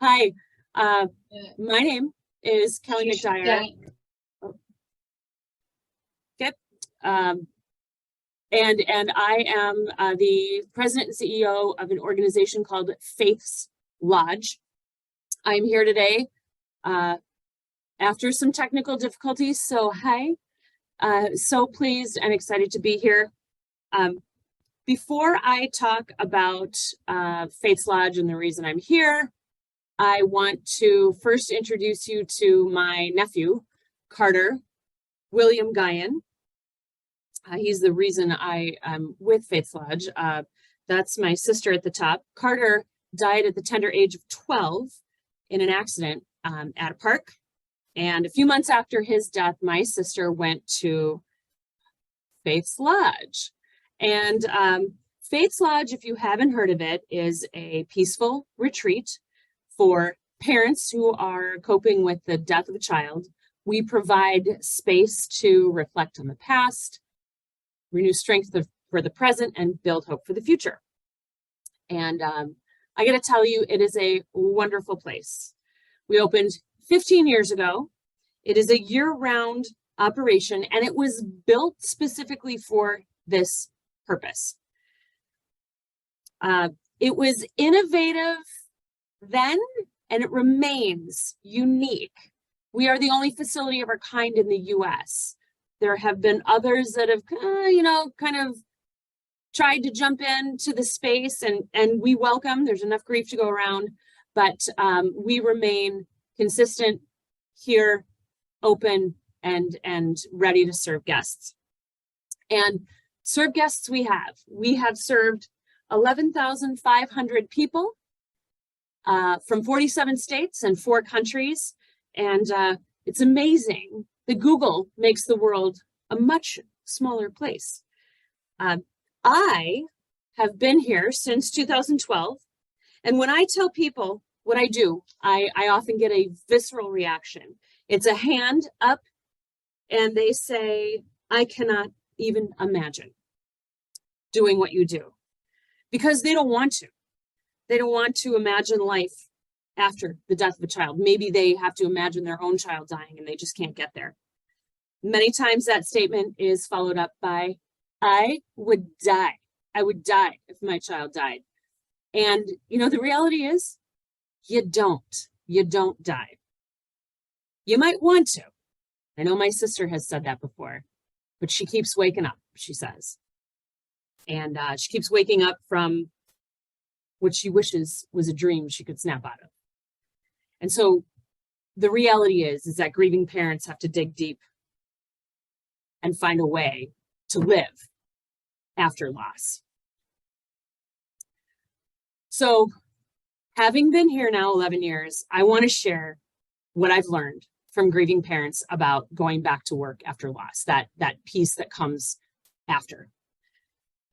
Hi, my name is Kelly McDyre. Okay. Um, and I am the president and CEO of an organization called Faith's Lodge. I'm here today after some technical difficulties. So hi, so pleased and excited to be here. Before I talk about Faith's Lodge and the reason I'm here, I want to first introduce you to my nephew, Carter William Guyan. He's the reason I am with Faith's Lodge. That's my sister at the top. Carter died at the tender age of 12 in an accident at a park. And a few months after his death, my sister went to Faith's Lodge. And Faith's Lodge, if you haven't heard of it, is a peaceful retreat for parents who are coping with the death of a child. We provide space to reflect on the past, renew strength for the present, and build hope for the future. And I got to tell you, it is a wonderful place. We opened 15 years ago. It is a year-round operation, and it was built specifically for this purpose. It was innovative then, and it remains unique. We are the only facility of our kind in the US. There have been others that have, kind of tried to jump into the space, and we welcome, there's enough grief to go around, but we remain consistent here, open, and ready to serve guests. And serve guests we have served 11,500 people from 47 states and 4 countries. And it's amazing that Google makes the world a much smaller place. I have been here since 2012. And when I tell people what I do, I often get a visceral reaction. It's a hand up and they say, I cannot even imagine doing what you do, because they don't want to. They don't want to imagine life after the death of a child. Maybe they have to imagine their own child dying and they just can't get there. Many times that statement is followed up by, I would die. I would die if my child died. And, the reality is, you don't die. You might want to. I know my sister has said that before, but she keeps waking up, she says. And she keeps waking up from what she wishes was a dream she could snap out of. And so the reality is that grieving parents have to dig deep and find a way to live after loss. So having been here now 11 years, I want to share what I've learned from grieving parents about going back to work after loss, that piece that comes after.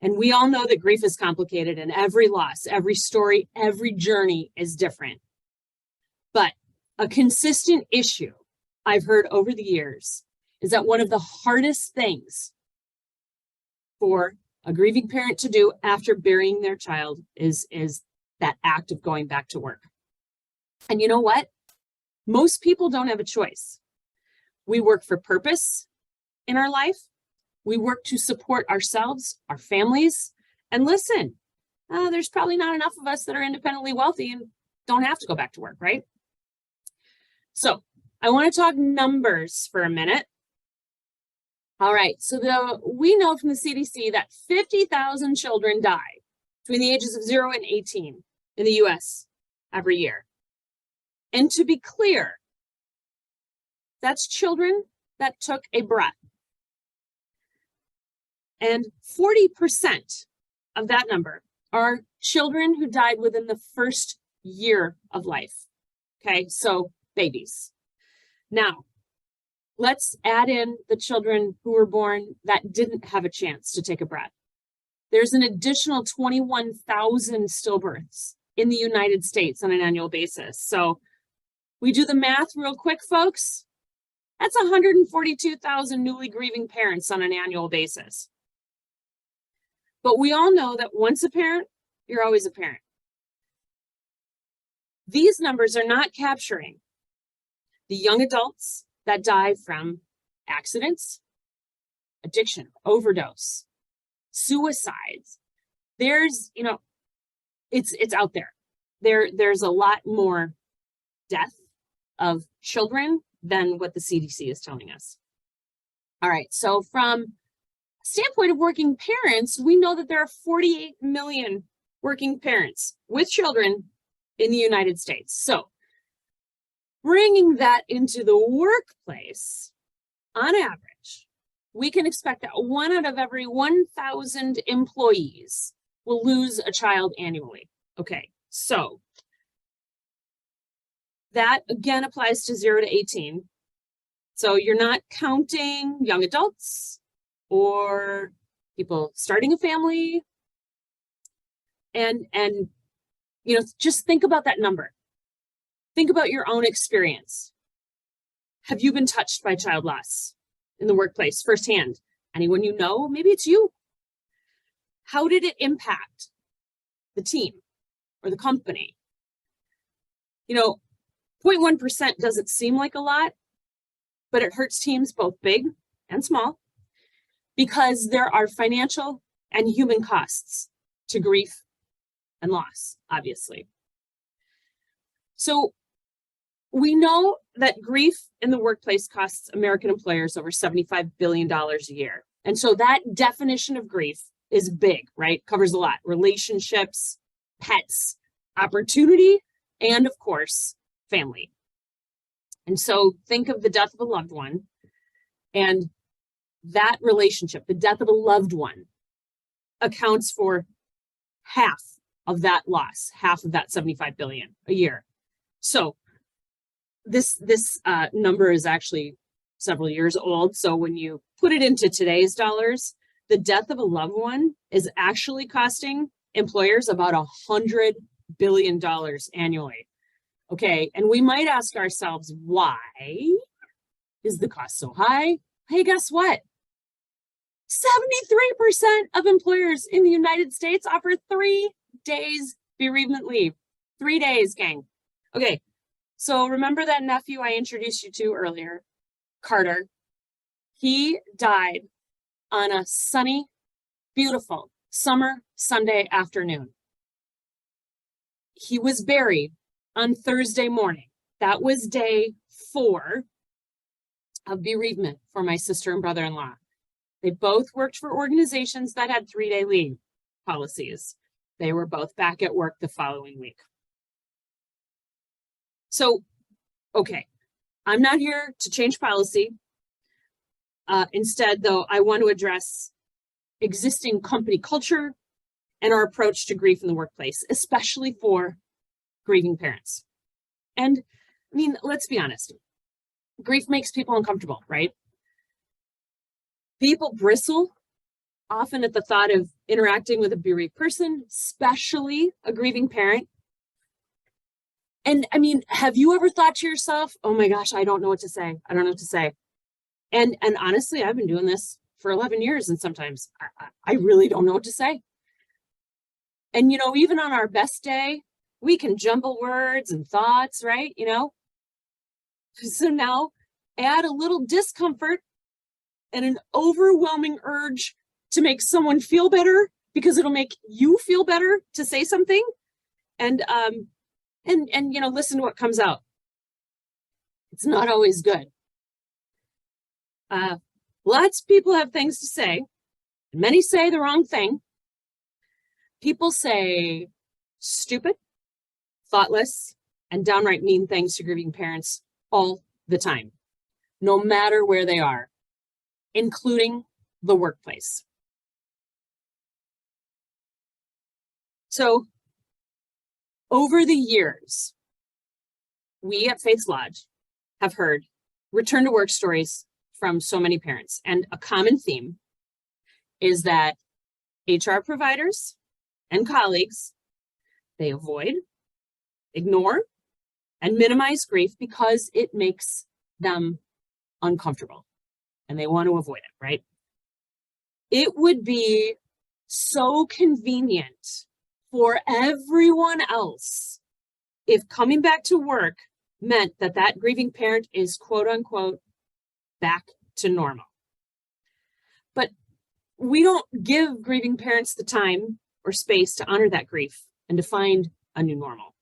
And we all know that grief is complicated, and every loss, every story, every journey is different. But a consistent issue I've heard over the years is that one of the hardest things for a grieving parent to do after burying their child is that act of going back to work. And you know what? Most people don't have a choice. We work for purpose in our life. We work to support ourselves, our families, and listen, there's probably not enough of us that are independently wealthy and don't have to go back to work, right? So I want to talk numbers for a minute. All right, so we know from the CDC that 50,000 children die between the ages of 0 and 18 in the US every year. And to be clear, that's children that took a breath. And 40% of that number are children who died within the first year of life. Okay, so babies. Now, let's add in the children who were born that didn't have a chance to take a breath. There's an additional 21,000 stillbirths in the United States on an annual basis. So we do the math real quick, folks. That's 142,000 newly grieving parents on an annual basis. But we all know that once a parent, you're always a parent. These numbers are not capturing the young adults that die from accidents, addiction, overdose, suicides. There's, it's out there. There's a lot more death of children than what the CDC is telling us. All right, so from standpoint of working parents, we know that there are 48 million working parents with children in the United States. So bringing that into the workplace, on average, we can expect that 1 out of every 1,000 employees will lose a child annually. Okay, so that again applies to 0 to 18. So you're not counting young adults or people starting a family. And just think about that number. Think about your own experience. Have you been touched by child loss in the workplace firsthand? Anyone you know? Maybe it's you. How did it impact the team or the company? 0.1% doesn't seem like a lot, but it hurts teams both big and small because there are financial and human costs to grief and loss, obviously. So we know that grief in the workplace costs American employers over $75 billion a year. And so that definition of grief is big, right? Covers a lot: relationships, pets, opportunity, and of course, family. And so think of the death of a loved one, and that relationship, the death of a loved one, accounts for half of that loss, half of that 75 billion a year. So this number is actually several years old. So when you put it into today's dollars, the death of a loved one is actually costing employers about $100 billion annually. Okay, and we might ask ourselves, why is the cost so high? Hey, guess what? 73% of employers in the United States offer 3 days bereavement leave. 3 days, gang. Okay, so remember that nephew I introduced you to earlier, Carter? He died on a sunny, beautiful summer Sunday afternoon. He was buried on Thursday morning. That was day 4 of bereavement for my sister and brother-in-law. They both worked for organizations that had 3-day leave policies. They were both back at work the following week. So, okay, I'm not here to change policy. Instead, though, I want to address existing company culture and our approach to grief in the workplace, especially for grieving parents. And I mean, let's be honest, grief makes people uncomfortable, right? People bristle often at the thought of interacting with a bereaved person, especially a grieving parent. And I mean, have you ever thought to yourself, oh my gosh, I don't know what to say. I don't know what to say. And honestly, I've been doing this for 11 years, and sometimes I really don't know what to say. And, even on our best day, we can jumble words and thoughts, right? So now add a little discomfort and an overwhelming urge to make someone feel better because it'll make you feel better to say something. And listen to what comes out. It's not always good. Lots of people have things to say. Many say the wrong thing. People say stupid, thoughtless, and downright mean things to grieving parents all the time, no matter where they are, including the workplace. So over the years, we at Faith's Lodge have heard return to work stories from so many parents. And a common theme is that HR providers and colleagues, they avoid, ignore, and minimize grief because it makes them uncomfortable and they want to avoid it, right? It would be so convenient for everyone else if coming back to work meant that that grieving parent is quote unquote back to normal. But we don't give grieving parents the time or space to honor that grief and to find a new normal.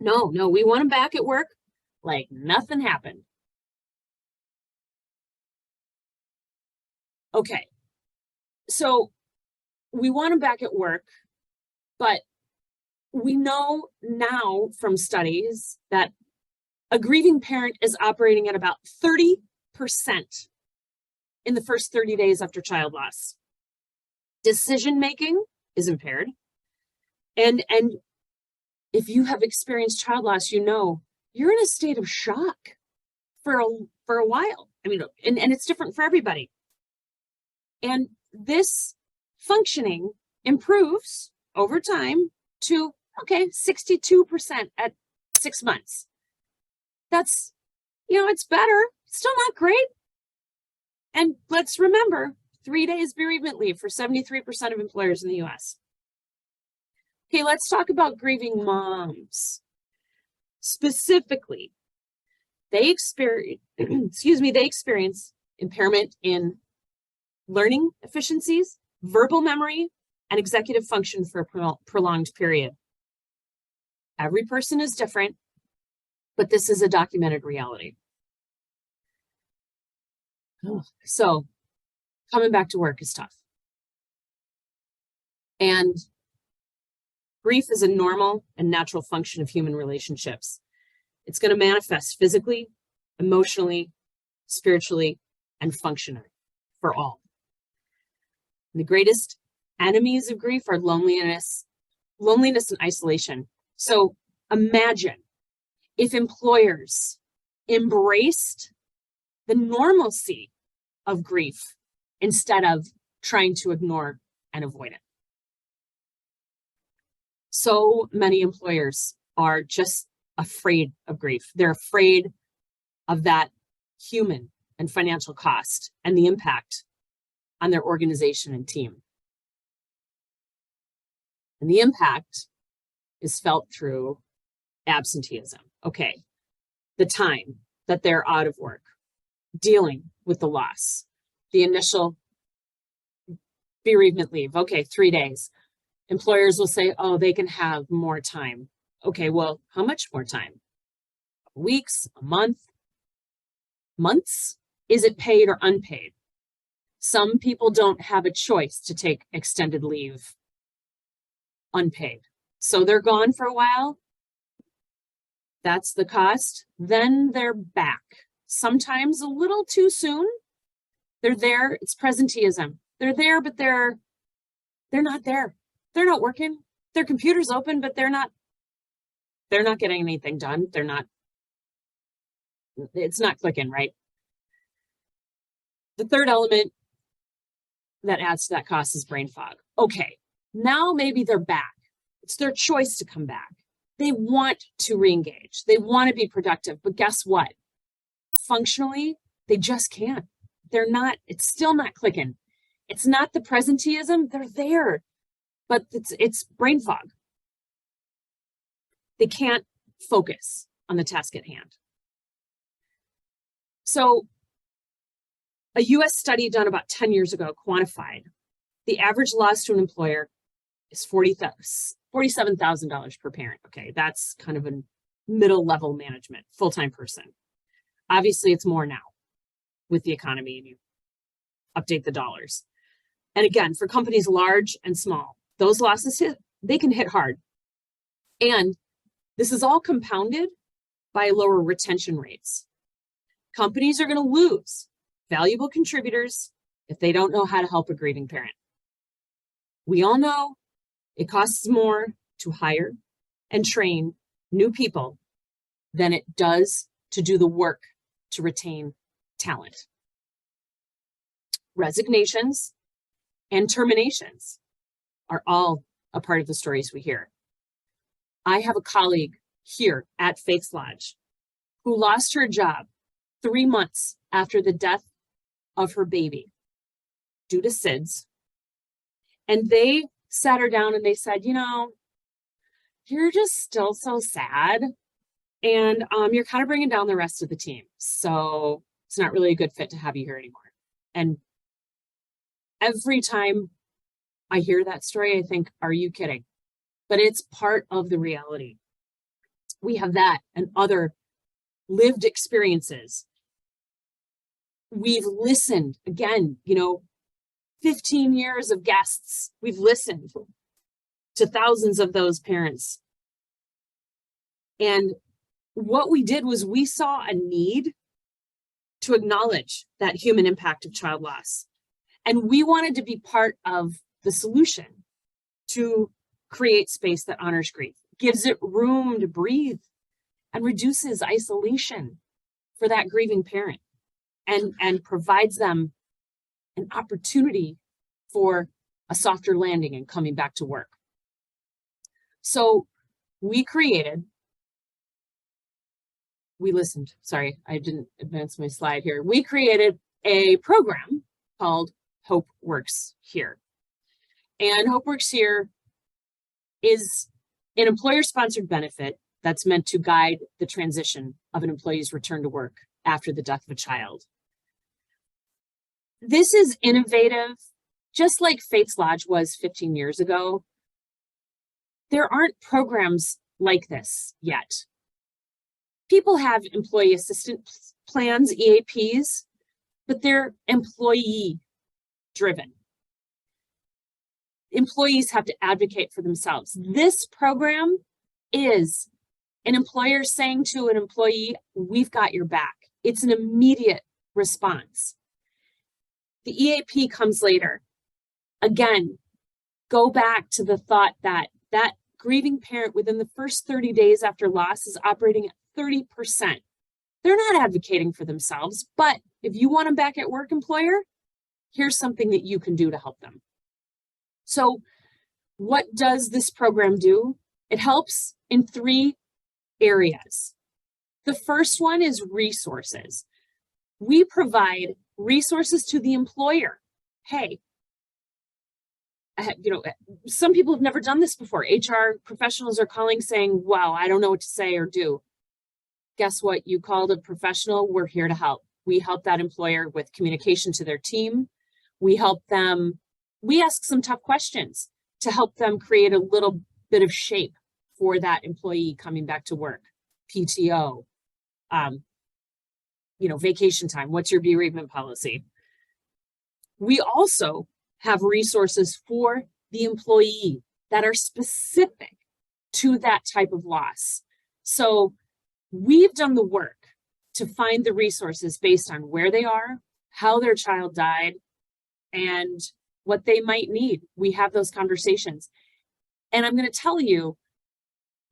No, we want them back at work like nothing happened. Okay, so we want them back at work, but we know now from studies that a grieving parent is operating at about 30% in the first 30 days after child loss. Decision-making is impaired. And if you have experienced child loss, you know you're in a state of shock for a while. I mean, and it's different for everybody. And this functioning improves over time to, okay, 62% at 6 months. That's, it's better, still not great. And let's remember, 3 days bereavement leave for 73% of employers in the US. Okay, let's talk about grieving moms. Specifically, they experience, they experience impairment in learning efficiencies, verbal memory, and executive function for a prolonged period. Every person is different, but this is a documented reality. So coming back to work is tough. And grief is a normal and natural function of human relationships. It's going to manifest physically, emotionally, spiritually, and functionally for all. And the greatest enemies of grief are loneliness and isolation. So imagine if employers embraced the normalcy of grief instead of trying to ignore and avoid it. So many employers are just afraid of grief. They're afraid of that human and financial cost and the impact on their organization and team. And the impact is felt through absenteeism. Okay, the time that they're out of work, dealing with the loss, the initial bereavement leave. Okay, 3 days. Employers will say, oh, they can have more time. Okay, well, how much more time? Weeks, a month, months? Is it paid or unpaid? Some people don't have a choice to take extended leave unpaid. So they're gone for a while. That's the cost. Then they're back. Sometimes a little too soon. They're there. It's presenteeism. They're there, but they're not there. They're not working. Their computer's open, but they're not getting anything done. It's not clicking, right? The third element that adds to that cost is brain fog. Okay, now maybe they're back. It's their choice to come back. They want to re-engage. They want to be productive, but guess what? Functionally, they just can't. It's still not clicking. It's not the presenteeism, they're there, but it's brain fog. They can't focus on the task at hand. So a US study done about 10 years ago quantified the average loss to an employer is $47,000 per parent. Okay, that's kind of a middle level management, full-time person. Obviously, it's more now with the economy and you update the dollars. And again, for companies large and small, those losses they can hit hard. And this is all compounded by lower retention rates. Companies are going to lose valuable contributors if they don't know how to help a grieving parent. We all know it costs more to hire and train new people than it does to do the work to retain talent. Resignations and terminations are all a part of the stories we hear. I have a colleague here at Faith's Lodge who lost her job 3 months after the death of her baby due to SIDS. And they sat her down and they said, you're just still so sad. And you're kind of bringing down the rest of the team. So it's not really a good fit to have you here anymore. And every time I hear that story, I think, are you kidding? But it's part of the reality. We have that and other lived experiences. We've listened, again, 15 years of guests. We've listened to thousands of those parents. And what we did was we saw a need to acknowledge that human impact of child loss. And we wanted to be part of the solution to create space that honors grief, gives it room to breathe, and reduces isolation for that grieving parent, and provides them an opportunity for a softer landing and coming back to work. So we listened, sorry, I didn't advance my slide here. We created a program called Hope Works Here. And Hope Works Here is an employer-sponsored benefit that's meant to guide the transition of an employee's return to work after the death of a child. This is innovative, just like Fates Lodge was 15 years ago. There aren't programs like this yet. People have employee assistance plans, EAPs, but they're employee driven. Employees have to advocate for themselves. This program is an employer saying to an employee, we've got your back. It's an immediate response. The EAP comes later. Again, go back to the thought that that grieving parent within the first 30 days after loss is operating at 30%. They're not advocating for themselves, but if you want them back at work, employer, here's something that you can do to help them. So what does this program do? It helps in 3 areas. The first one is resources. We provide resources to the employer. Hey, some people have never done this before. HR professionals are calling saying, wow, I don't know what to say or do. Guess what? You called a professional. We're here to help. We help that employer with communication to their team. We help them. We ask some tough questions to help them create a little bit of shape for that employee coming back to work. PTO, vacation time. What's your bereavement policy? We also have resources for the employee that are specific to that type of loss. So we've done the work to find the resources based on where they are, how their child died, and what they might need. We have those conversations. And I'm going to tell you,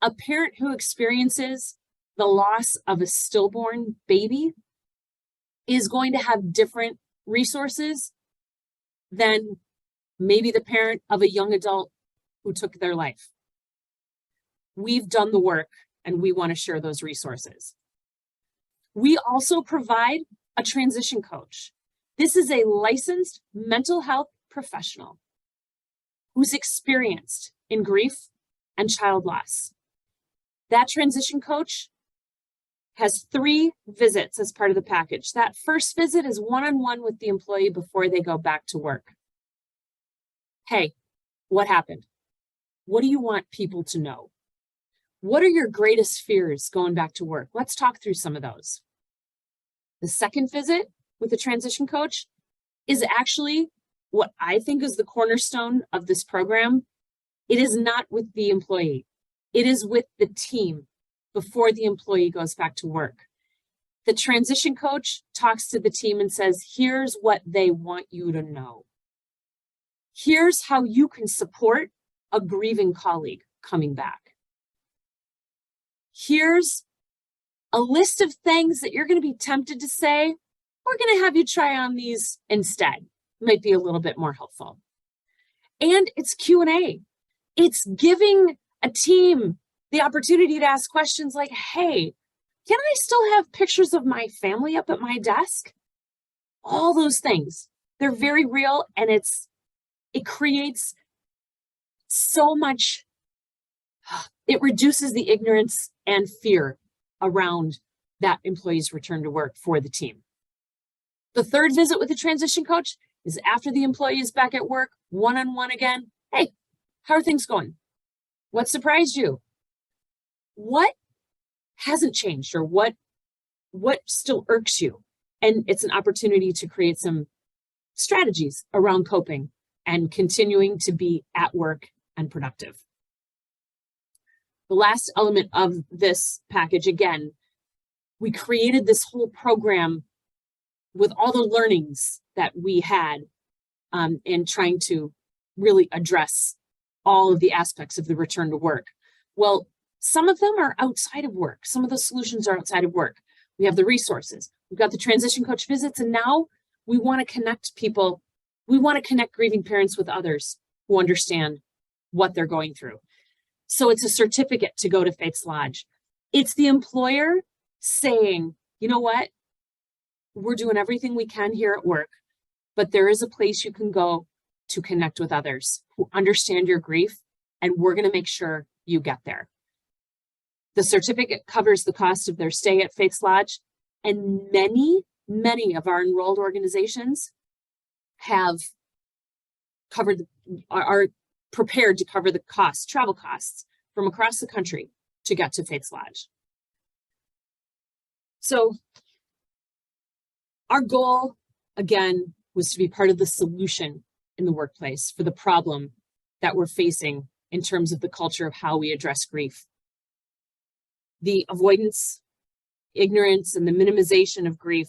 a parent who experiences the loss of a stillborn baby is going to have different resources than maybe the parent of a young adult who took their life. We've done the work and we want to share those resources. We also provide a transition coach. This is a licensed mental health professional who's experienced in grief and child loss. That transition coach has 3 visits as part of the package. That first visit is one-on-one with the employee before they go back to work. Hey, what happened? What do you want people to know? What are your greatest fears going back to work? Let's talk through some of those. The second visit with the transition coach is actually what I think is the cornerstone of this program. It is not with the employee. It is with the team before the employee goes back to work. The transition coach talks to the team and says, here's what they want you to know. Here's how you can support a grieving colleague coming back. Here's a list of things that you're going to be tempted to say. We're going to have you try on these instead. Might be a little bit more helpful. And it's Q&A. It's giving a team the opportunity to ask questions like, hey, can I still have pictures of my family up at my desk? All those things. They're very real, and it creates so much it reduces the ignorance and fear around that employee's return to work for the team. The third visit with the transition coach is after the employee is back at work, one-on-one again. Hey, how are things going? What surprised you? What hasn't changed, or what still irks you? And it's an opportunity to create some strategies around coping and continuing to be at work and productive. The last element of this package, again, we created this whole program with all the learnings that we had in trying to really address all of the aspects of the return to work. Well, some of them are outside of work. Some of the solutions are outside of work. We have the resources. We've got the transition coach visits, and now we want to connect people. We want to connect grieving parents with others who understand what they're going through. So it's a certificate to go to Faith's Lodge. It's the employer saying, you know what? We're doing everything we can here at work, but there is a place you can go to connect with others who understand your grief, and we're going to make sure you get there. The certificate covers the cost of their stay at Faith's Lodge, and many of our enrolled organizations have covered, are prepared to cover the costs, travel costs from across the country to get to Faith's Lodge. So our goal, again, was to be part of the solution in the workplace for the problem that we're facing in terms of the culture of how we address grief. The avoidance, ignorance, and the minimization of grief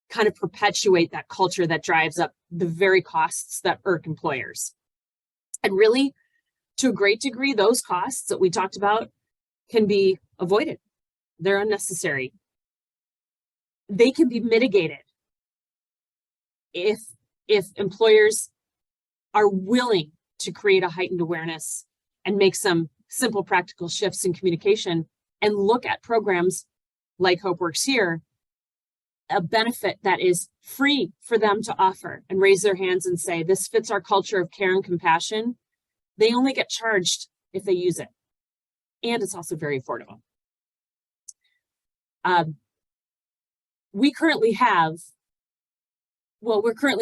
kind of perpetuate that culture that drives up the very costs that irk employers. And really, to a great degree, those costs that we talked about can be avoided. They're unnecessary. They can be mitigated if employers are willing to create a heightened awareness and make some simple practical shifts in communication and look at programs like Hope Works Here, a benefit that is free for them to offer, and raise their hands and say, this fits our culture of care and compassion. They only get charged if they use it. And it's also very affordable. We're currently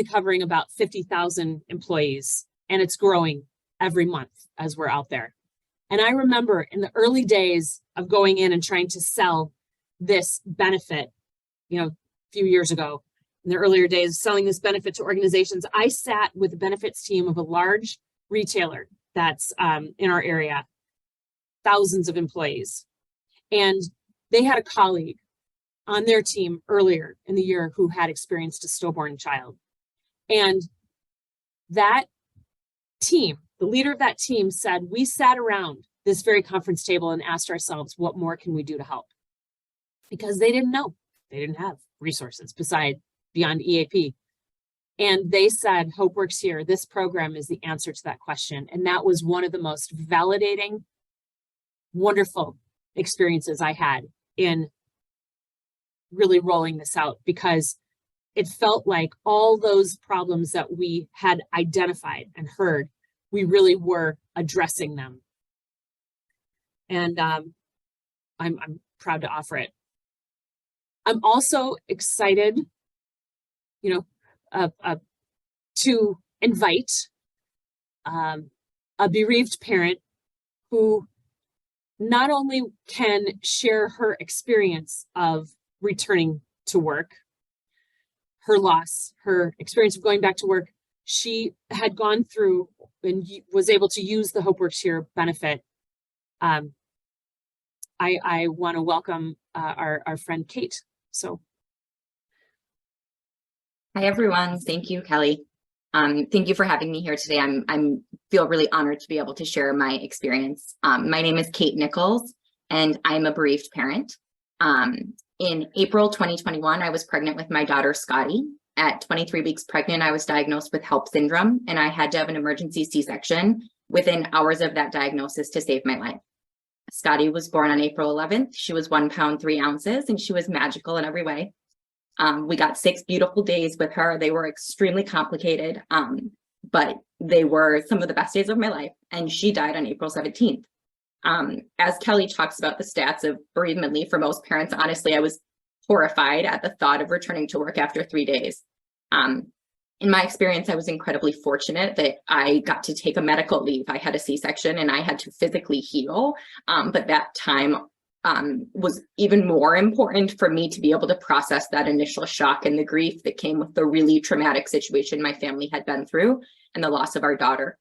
covering about 50,000 employees, and it's growing every month as we're out there. And I remember in the early days of going in and trying to sell this benefit, a few years ago, in the earlier days of selling this benefit to organizations, I sat with the benefits team of a large retailer that's in our area, thousands of employees. And they had a colleague on their team earlier in the year who had experienced a stillborn child. And that team, the leader of that team, said, we sat around this very conference table and asked ourselves, what more can we do to help? Because they didn't know. They didn't have resources beyond EAP. And they said, Hope Works Here, this program is the answer to that question. And that was one of the most validating, wonderful experiences I had in really rolling this out, because it felt like all those problems that we had identified and heard, we really were addressing them. And I'm proud to offer it. I'm also excited, to invite a bereaved parent who not only can share her experience of returning to work, her loss, her experience of going back to work. She had gone through and was able to use the Hope Works Here benefit. I want to welcome our friend Kate. So, hi everyone. Thank you, Kelly. Thank you for having me here today. I'm feel really honored to be able to share my experience. My name is Kate Nichols, and I'm a bereaved parent. In April 2021, I was pregnant with my daughter, Scotty. At 23 weeks pregnant, I was diagnosed with HELLP syndrome, and I had to have an emergency C-section within hours of that diagnosis to save my life. Scotty was born on April 11th. She was 1 pound, 3 ounces, and she was magical in every way. We got 6 beautiful days with her. They were extremely complicated, but they were some of the best days of my life. And she died on April 17th. As Kelly talks about the stats of bereavement leave for most parents, honestly, I was horrified at the thought of returning to work after 3 days. In my experience, I was incredibly fortunate that I got to take a medical leave. I had a C-section and I had to physically heal, but that time was even more important for me to be able to process that initial shock and the grief that came with the really traumatic situation my family had been through and the loss of our daughter.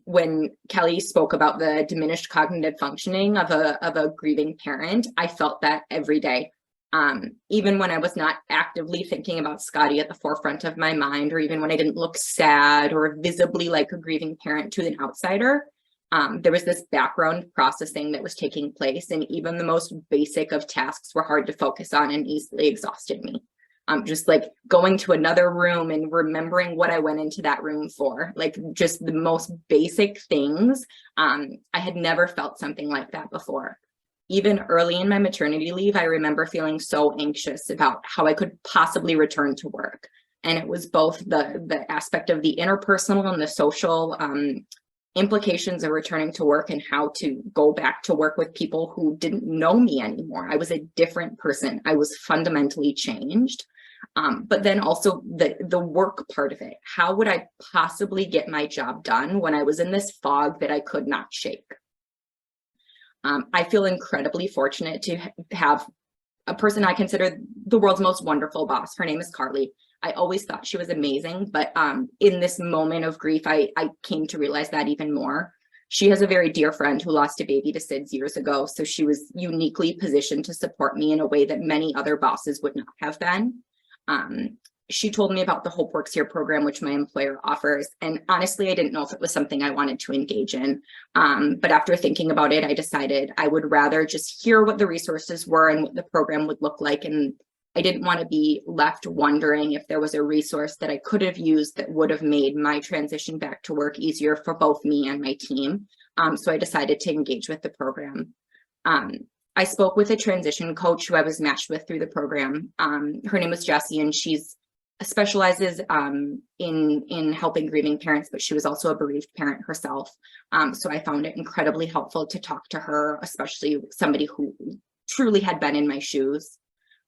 When Kelly spoke about the diminished cognitive functioning of a grieving parent, I felt that every day. Even when I was not actively thinking about Scotty at the forefront of my mind, or even when I didn't look sad or visibly like a grieving parent to an outsider, there was this background processing that was taking place, and even the most basic of tasks were hard to focus on and easily exhausted me. Just like going to another room and remembering what I went into that room for, like just the most basic things. I had never felt something like that before. Even early in my maternity leave, I remember feeling so anxious about how I could possibly return to work. And it was both the aspect of the interpersonal and the social implications of returning to work and how to go back to work with people who didn't know me anymore. I was a different person. I was fundamentally changed. But then also the work part of it. How would I possibly get my job done when I was in this fog that I could not shake? I feel incredibly fortunate to have a person I consider the world's most wonderful boss. Her name is Carly. I always thought she was amazing, but in this moment of grief, I came to realize that even more. She has a very dear friend who lost a baby to SIDS years ago, so she was uniquely positioned to support me in a way that many other bosses would not have been. She told me about the Hope Works Here program, which my employer offers. And honestly, I didn't know if it was something I wanted to engage in. But after thinking about it, I decided I would rather just hear what the resources were and what the program would look like. And I didn't want to be left wondering if there was a resource that I could have used that would have made my transition back to work easier for both me and my team. So I decided to engage with the program. I spoke with a transition coach who I was matched with through the program. Her name was Jessie, and she's specializes in helping grieving parents, but she was also a bereaved parent herself. So I found it incredibly helpful to talk to her, especially somebody who truly had been in my shoes.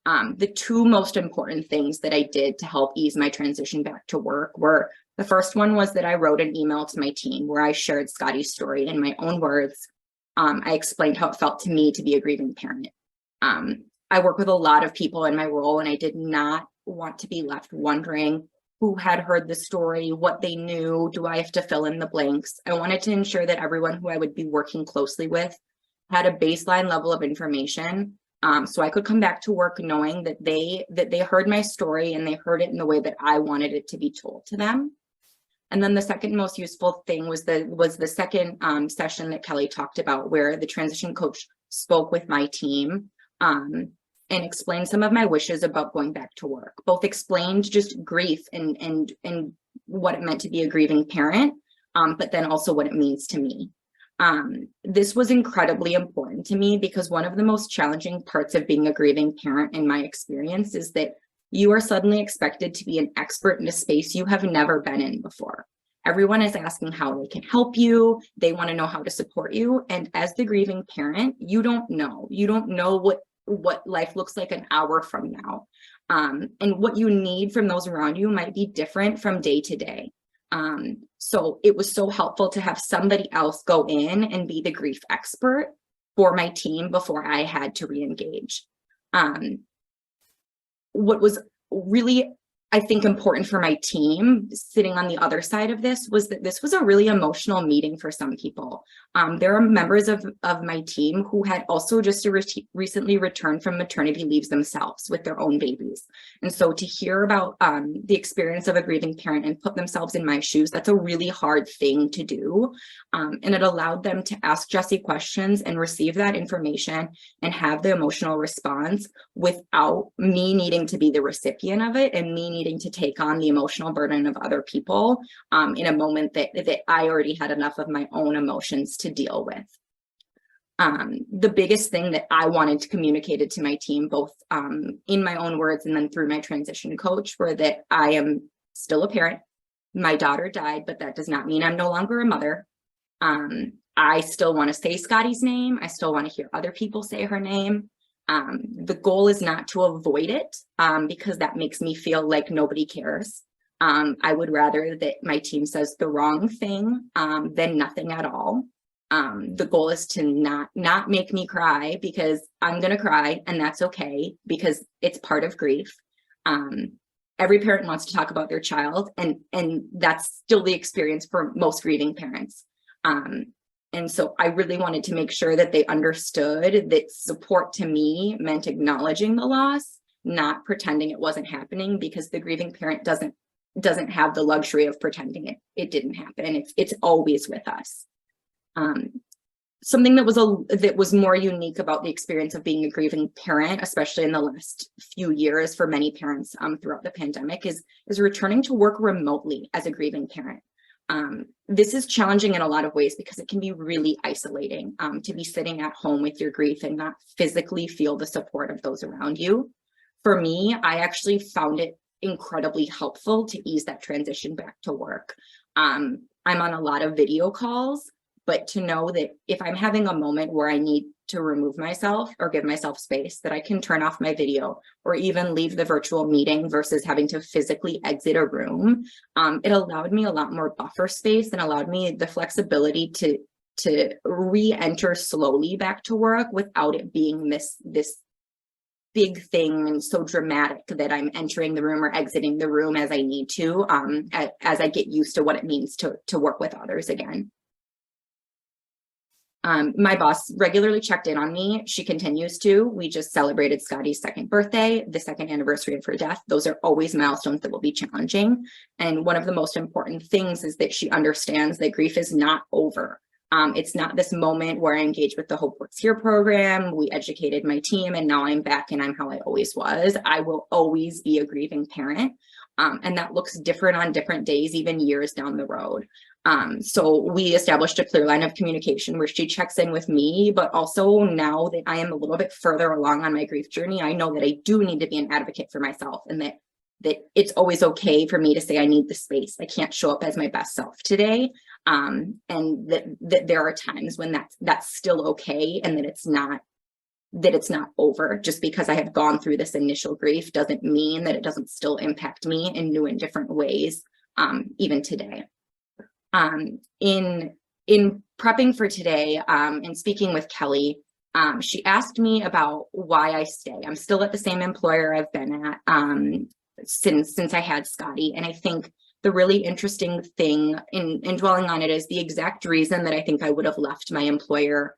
The two most important things that I did to help ease my transition back to work were, the first one was that I wrote an email to my team where I shared Scotty's story in my own words. I explained how it felt to me to be a grieving parent. I work with a lot of people in my role, and I did not want to be left wondering who had heard the story, what they knew, do I have to fill in the blanks? I wanted to ensure that everyone who I would be working closely with had a baseline level of information, so I could come back to work knowing that they heard my story and they heard it in the way that I wanted it to be told to them. And then the second most useful thing was the second session that Kelly talked about, where the transition coach spoke with my team and explained some of my wishes about going back to work. Both explained just grief and what it meant to be a grieving parent, but then also what it means to me. This was incredibly important to me because one of the most challenging parts of being a grieving parent in my experience is that you are suddenly expected to be an expert in a space you have never been in before. Everyone is asking how they can help you. They want to know how to support you. And as the grieving parent, you don't know. You don't know what life looks like an hour from now. And what you need from those around you might be different from day to day. So it was so helpful to have somebody else go in and be the grief expert for my team before I had to re-engage. What was really, I think, important for my team sitting on the other side of this was that this was a really emotional meeting for some people. There are members of my team who had also just recently returned from maternity leaves themselves with their own babies. And so to hear about the experience of a grieving parent and put themselves in my shoes, that's a really hard thing to do. And it allowed them to ask Jessie questions and receive that information and have the emotional response without me needing to be the recipient of it and me needing to take on the emotional burden of other people in a moment that I already had enough of my own emotions to deal with. The biggest thing that I wanted to communicate to my team, both in my own words and then through my transition coach, were that I am still a parent. My daughter died, but that does not mean I'm no longer a mother. I still want to say Scotty's name. I still want to hear other people say her name. The goal is not to avoid it because that makes me feel like nobody cares. I would rather that my team says the wrong thing than nothing at all. The goal is to not make me cry, because I'm going to cry and that's okay, because it's part of grief. Every parent wants to talk about their child, and that's still the experience for most grieving parents. And so I really wanted to make sure that they understood that support to me meant acknowledging the loss, not pretending it wasn't happening, because the grieving parent doesn't have the luxury of pretending it didn't happen. It's always with us. Something that was more unique about the experience of being a grieving parent, especially in the last few years for many parents throughout the pandemic, is returning to work remotely as a grieving parent. This is challenging in a lot of ways because it can be really isolating to be sitting at home with your grief and not physically feel the support of those around you. For me, I actually found it incredibly helpful to ease that transition back to work. I'm on a lot of video calls, but to know that if I'm having a moment where I need to remove myself or give myself space, that I can turn off my video or even leave the virtual meeting versus having to physically exit a room. It allowed me a lot more buffer space and allowed me the flexibility to re-enter slowly back to work without it being this big thing and so dramatic that I'm entering the room or exiting the room as I need to, as I get used to what it means to work with others again. My boss regularly checked in on me. She continues to. We just celebrated Scotty's 2nd birthday, the 2nd anniversary of her death. Those are always milestones that will be challenging. And one of the most important things is that she understands that grief is not over. It's not this moment where I engage with the Hope Works Here program. We educated my team and now I'm back and I'm how I always was. I will always be a grieving parent. And that looks different on different days, even years down the road. So we established a clear line of communication where she checks in with me, but also now that I am a little bit further along on my grief journey, I know that I do need to be an advocate for myself, and that it's always okay for me to say I need the space. I can't show up as my best self today. And that there are times when that's still okay, and that it's not over. Just because I have gone through this initial grief doesn't mean that it doesn't still impact me in new and different ways, even today. In prepping for today, and speaking with Kelly, she asked me about why I stay. I'm still at the same employer I've been at since I had Scotty, and I think the really interesting thing in dwelling on it is the exact reason that I think I would have left my employer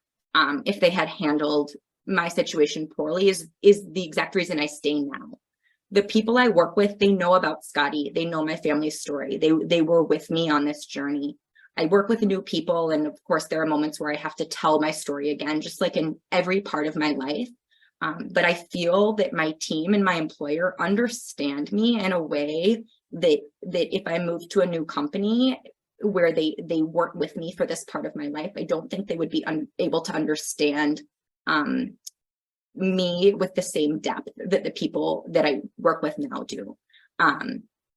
if they had handled my situation poorly is the exact reason I stay now. The people I work with, they know about Scotty. They know my family's story. They were with me on this journey. I work with new people, and of course, there are moments where I have to tell my story again, just like in every part of my life. But I feel that my team and my employer understand me in a way that if I move to a new company where they weren't with me for this part of my life, I don't think they would be able to understand me with the same depth that the people that I work with now do.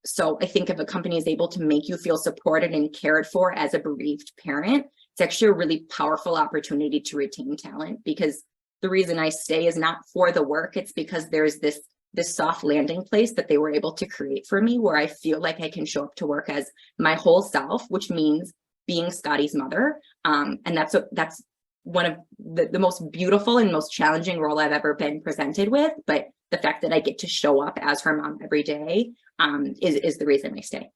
So I think if a company is able to make you feel supported and cared for as a bereaved parent, it's actually a really powerful opportunity to retain talent, because the reason I stay is not for the work. It's because there's this soft landing place that they were able to create for me, where I feel like I can show up to work as my whole self, which means being Scotty's mother. And that's one of the most beautiful and most challenging role I've ever been presented with. But the fact that I get to show up as her mom every day is the reason I stay.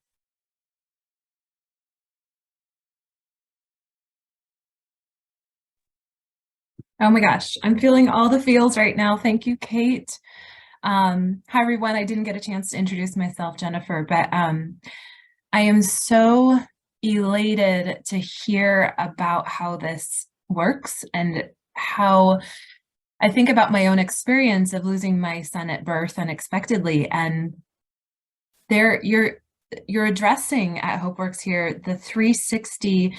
Oh my gosh, I'm feeling all the feels right now. Thank you, Kate. Hi, everyone. I didn't get a chance to introduce myself, Jennifer, but I am so elated to hear about how this works and how I think about my own experience of losing my son at birth unexpectedly. And there you're addressing at Hope Works Here the 360,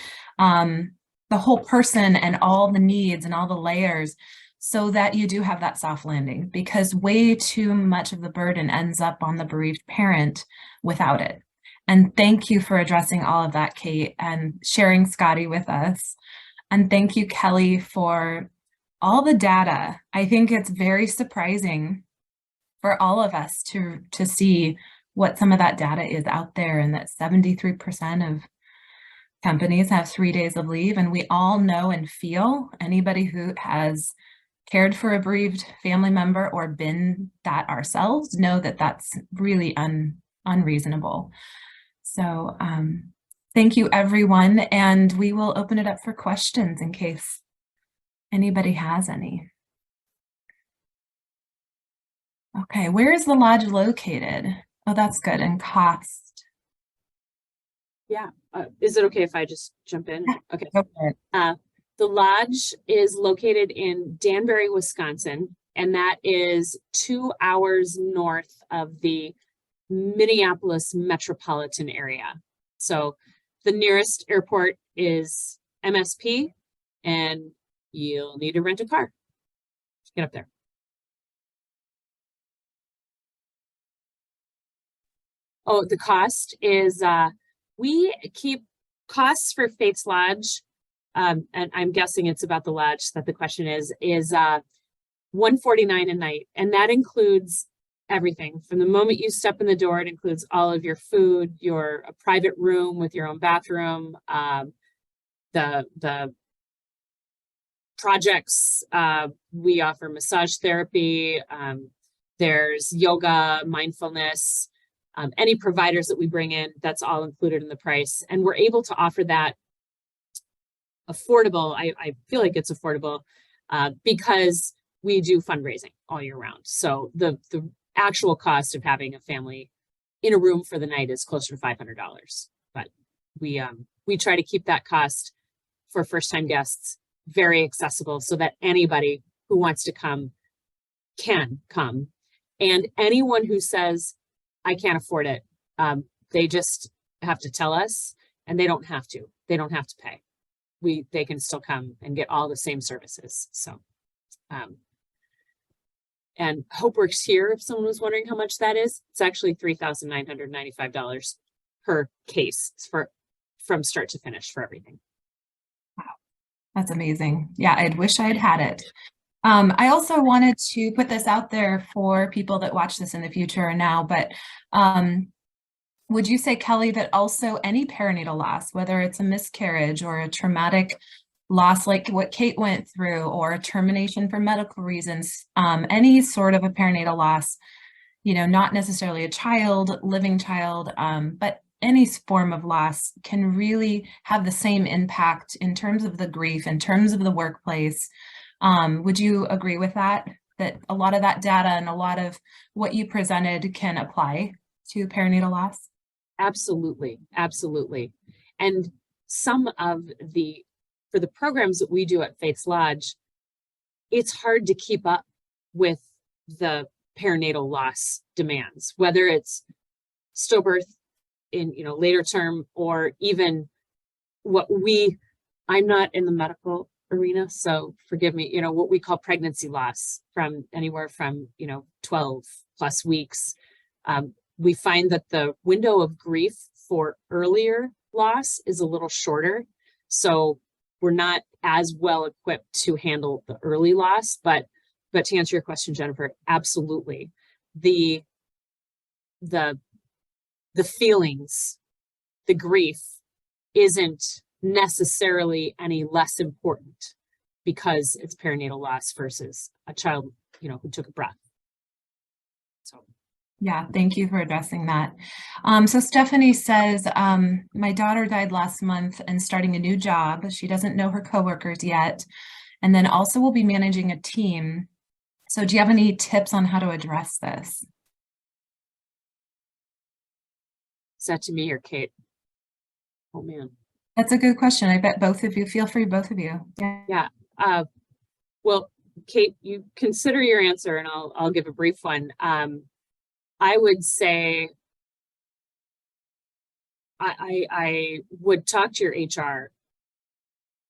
the whole person and all the needs and all the layers, so that you do have that soft landing, because way too much of the burden ends up on the bereaved parent without it. And thank you for addressing all of that, Kate, and sharing Scotty with us. And thank you, Kelly, for all the data. I think it's very surprising for all of us to see what some of that data is out there, and that 73% of companies have 3 days of leave. And we all know and feel, anybody who has cared for a bereaved family member or been that ourselves know that that's really unreasonable. So thank you, everyone. And we will open it up for questions in case anybody has any. Okay, where is the lodge located? Oh, that's good. And cost. Yeah. Is it okay if I just jump in? Okay. Go for it. The lodge is located in Danbury, Wisconsin, and that is 2 hours north of the Minneapolis metropolitan area. So the nearest airport is MSP, and you'll need to rent a car to get up there. Oh, the cost is, we keep costs for Faith's Lodge, and I'm guessing it's about the lodge that the question is $149 a night. And that includes everything. From the moment you step in the door, it includes all of your food, your private room with your own bathroom, the projects. We offer massage therapy. There's yoga, mindfulness. Any providers that we bring in, that's all included in the price. And we're able to offer that affordable. I feel like it's affordable because we do fundraising all year round. So the actual cost of having a family in a room for the night is closer to $500. But we try to keep that cost for first-time guests very accessible so that anybody who wants to come can come. And anyone who says, I can't afford it, they just have to tell us, and they don't have to. They don't have to pay. They can still come and get all the same services. So, and HopeWorks here, if someone was wondering how much that is, it's actually $3,995 per case from start to finish for everything. Wow, that's amazing. Yeah, I wish I'd had it. I also wanted to put this out there for people that watch this in the future or now, but would you say, Kelly, that also any perinatal loss, whether it's a miscarriage or a traumatic loss like what Kate went through, or a termination for medical reasons, any sort of a perinatal loss, you know, not necessarily a child, living child, but any form of loss can really have the same impact in terms of the grief, in terms of the workplace. Would you agree with that a lot of that data and a lot of what you presented can apply to perinatal loss? Absolutely. Absolutely. And some of for the programs that we do at Faith's Lodge, it's hard to keep up with the perinatal loss demands, whether it's stillbirth in, later term, or even I'm not in the medical arena, so forgive me, what we call pregnancy loss, from anywhere from, 12 plus weeks. We find that the window of grief for earlier loss is a little shorter. So we're not as well equipped to handle the early loss, but to answer your question, Jennifer, absolutely. The feelings, the grief isn't necessarily any less important because it's perinatal loss versus a child, who took a breath. So. Yeah, thank you for addressing that. So Stephanie says, my daughter died last month and starting a new job. She doesn't know her coworkers yet. And then also will be managing a team. So do you have any tips on how to address this? Is that to me or Kate? Oh man. That's a good question. I bet both of you, feel free, both of you. Yeah. Well, Kate, you consider your answer and I'll give a brief one. I would say I would talk to your HR,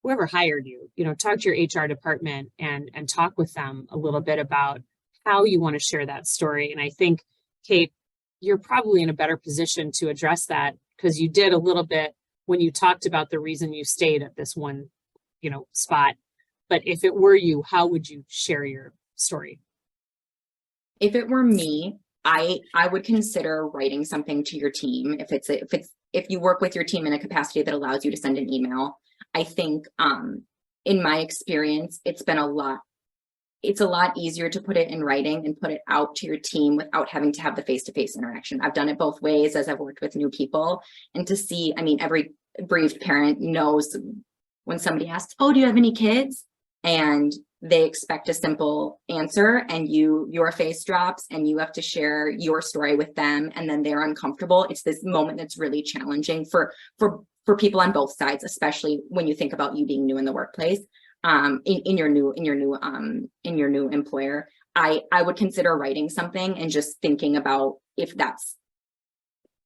whoever hired you, talk to your HR department and talk with them a little bit about how you want to share that story. And I think, Kate, you're probably in a better position to address that because you did a little bit when you talked about the reason you stayed at this one spot. But if it were you, how would you share your story? If it were me, I would consider writing something to your team. If you work with your team in a capacity that allows you to send an email. I think in my experience, it's a lot easier to put it in writing and put it out to your team without having to have the face-to-face interaction. I've done it both ways as I've worked with new people, and to see, I mean, every bereaved parent knows when somebody asks, oh, do you have any kids? And they expect a simple answer, and your face drops and you have to share your story with them, and then they're uncomfortable. It's this moment that's really challenging for people on both sides, especially when you think about you being new in the workplace, in your new employer. I would consider writing something and just thinking about if that's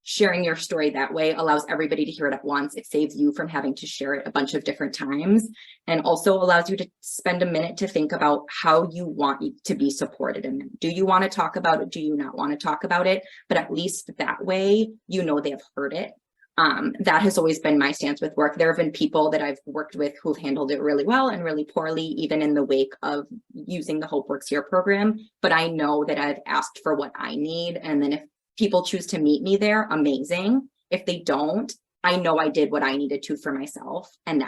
sharing your story that way allows everybody to hear it at once. It saves you from having to share it a bunch of different times, and also allows you to spend a minute to think about how you want to be supported in it. Do you want to talk about it? Do you not want to talk about it? But at least that way, they've heard it. That has always been my stance with work. There have been people that I've worked with who've handled it really well and really poorly, even in the wake of using the Hope Works Here program. But I know that I've asked for what I need, and then if people choose to meet me there, amazing. If they don't, I know I did what I needed to for myself, and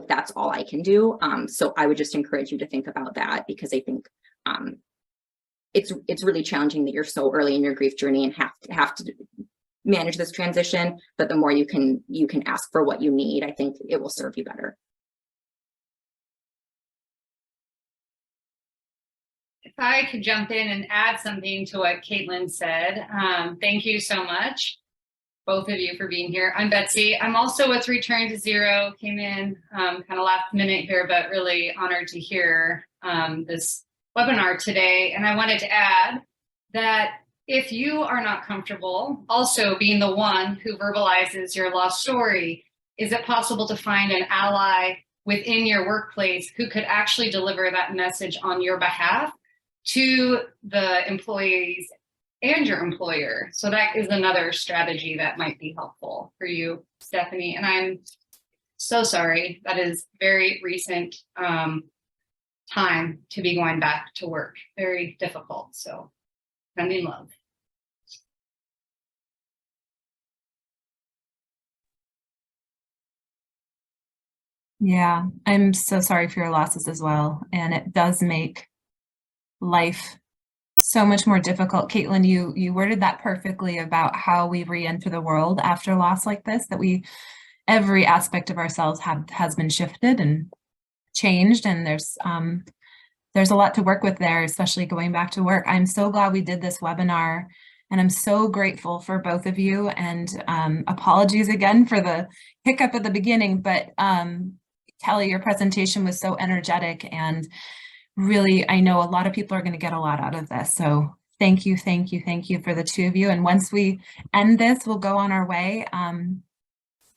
that's all I can do. So I would just encourage you to think about that, because I think it's really challenging that you're so early in your grief journey and have to manage this transition. But the more you can ask for what you need, I think it will serve you better. If I could jump in and add something to what Caitlin said, thank you so much, both of you, for being here. I'm Betsy. I'm also with Return to Zero. Came in kind of last minute here, but really honored to hear this webinar today. And I wanted to add that if you are not comfortable also being the one who verbalizes your lost story, is it possible to find an ally within your workplace who could actually deliver that message on your behalf to the employees and your employer? So that is another strategy that might be helpful for you, Stephanie. And I'm so sorry. That is very recent time to be going back to work. Very difficult. So sending love. Yeah, I'm so sorry for your losses as well. And it does make life so much more difficult. Caitlin, you worded that perfectly about how we re-enter the world after loss like this, that every aspect of ourselves has been shifted and changed, and there's a lot to work with there, especially going back to work. I'm so glad we did this webinar, and I'm so grateful for both of you, and apologies again for the hiccup at the beginning, but Kelly, your presentation was so energetic, and really, I know a lot of people are going to get a lot out of this. So thank you, thank you, thank you for the two of you. And once we end this, we'll go on our way.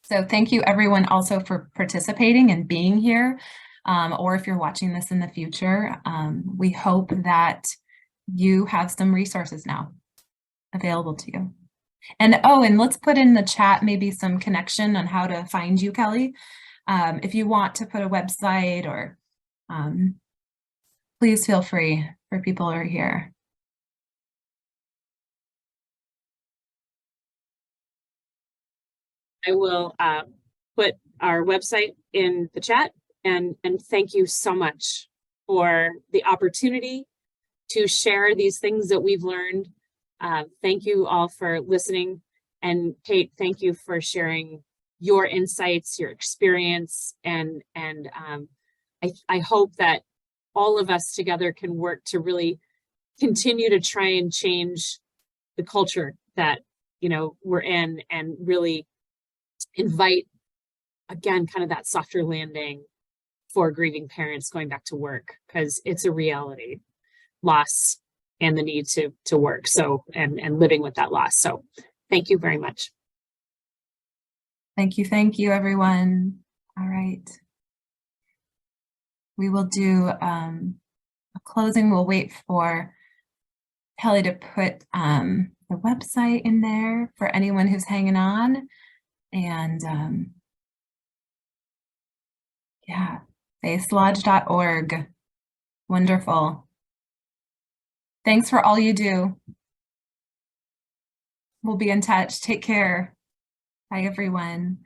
So thank you everyone also for participating and being here. Or if you're watching this in the future, we hope that you have some resources now available to you. And and let's put in the chat maybe some connection on how to find you, Kelly. If you want to put a website, or please feel free for people who are here. I will put our website in the chat, and thank you so much for the opportunity to share these things that we've learned. Thank you all for listening, and Kate, thank you for sharing your insights, your experience, and I hope that all of us together can work to really continue to try and change the culture that we're in, and really invite, again, kind of that softer landing for grieving parents going back to work, because it's a reality, loss and the need to work, so and living with that loss. So thank you very much. Thank you everyone. All right, we will do a closing. We'll wait for Kelly to put the website in there for anyone who's hanging on. And yeah, facelodge.org. Wonderful. Thanks for all you do. We'll be in touch. Take care. Bye, everyone.